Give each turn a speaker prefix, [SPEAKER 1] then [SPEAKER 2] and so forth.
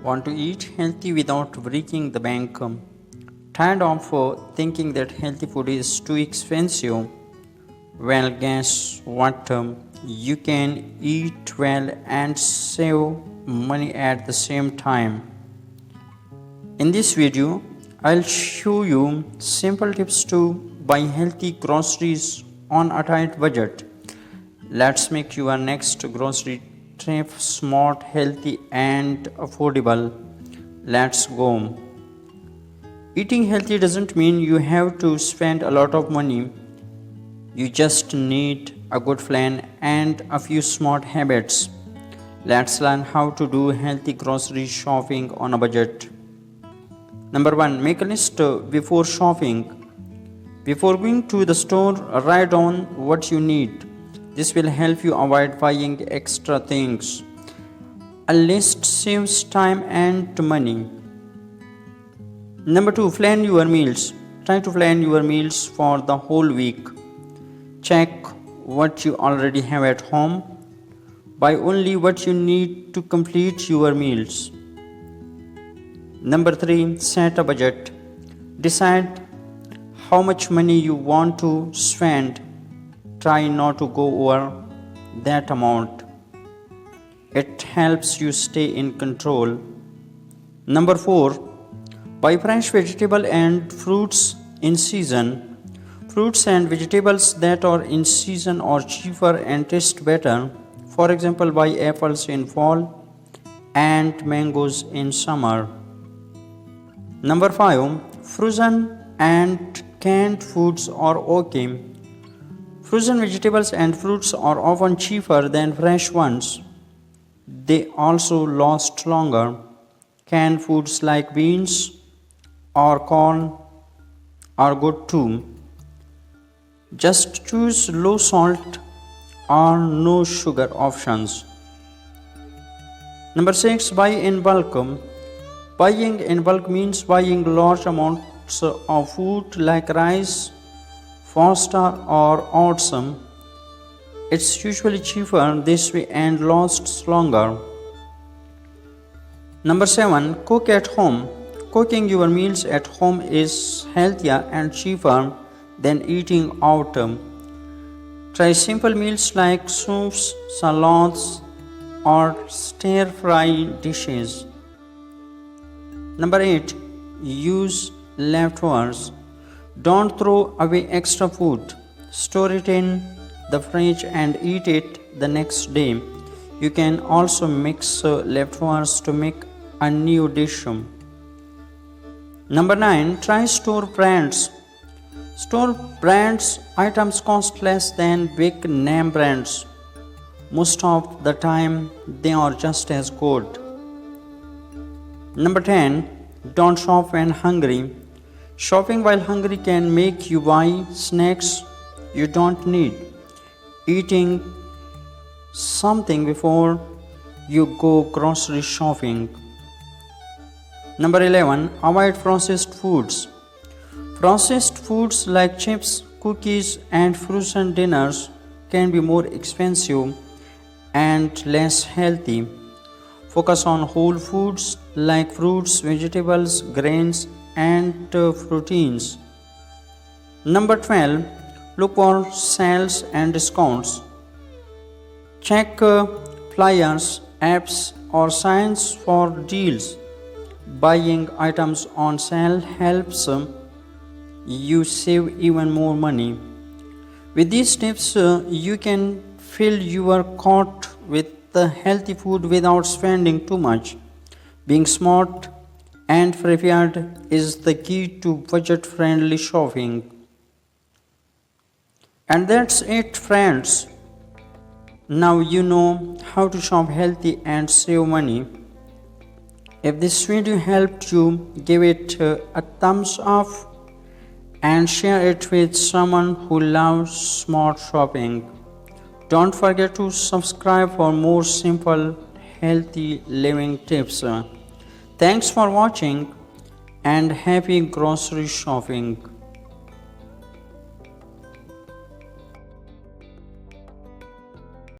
[SPEAKER 1] Want to eat healthy without breaking the bank? Tired of thinking that healthy food is too expensive? Well, guess what? You can eat well and save money at the same time. In this video, I'll show you simple tips to buy healthy groceries on a tight budget. Let's make your next grocery trip smart, healthy, and affordable. Let's go. Eating healthy doesn't mean you have to spend a lot of money. You just need a good plan and a few smart habits. Let's learn how to do healthy grocery shopping on a budget. Number 1. Make a list before shopping. Before going to the store, write down what you need. This will help you avoid buying extra things. A list saves time and money. Number 2. Plan your meals. Try to plan your meals for the whole week. Check what you already have at home. Buy only what you need to complete your meals. Number 3. Set a budget. Decide how much money you want to spend. Try not to go over that amount. It helps you stay in control. Number 4. Buy fresh vegetables and fruits in season. Fruits and vegetables that are in season are cheaper and taste better. For example, buy apples in fall and mangoes in summer. Number 5. Frozen and canned foods are okay. Frozen vegetables and fruits are often cheaper than fresh ones. They also last longer. Canned foods like beans or corn are good too. Just choose low salt or no sugar options. Number 6. Buy in bulk. Buying in bulk means buying large amounts of food like rice, pasta, or oats. It's usually cheaper this way and lasts longer. Number 7. Cook at home. Cooking your meals at home is healthier and cheaper than eating out. Try simple meals like soups, salads, or stir-fry dishes. Number 8. Use leftovers. Don't throw away extra food. Store it in the fridge and eat it the next day. You can also mix leftovers to make a new dish. Number 9. Try store brands. Store brands items cost less than big name brands. Most of the time, they are just as good. Number 10. Don't shop when hungry. Shopping while hungry can make you buy snacks you don't need. Eating something before you go grocery shopping. Number 11. Avoid processed foods. Processed foods like chips, cookies, and frozen dinners can be more expensive and less healthy. Focus on whole foods like fruits, vegetables, grains, and proteins. Number 12. Look for sales and discounts. Check flyers, apps, or signs for deals. Buying items on sale helps you save even more money. With these tips, you can fill your cart with healthy food without spending too much. Being smart and prepared is the key to budget-friendly shopping. And that's it, friends. Now you know how to shop healthy and save money. If this video helped you, give it a thumbs up and share it with someone who loves smart shopping. Don't forget to subscribe for more simple, healthy living tips. Thanks for watching and happy grocery shopping.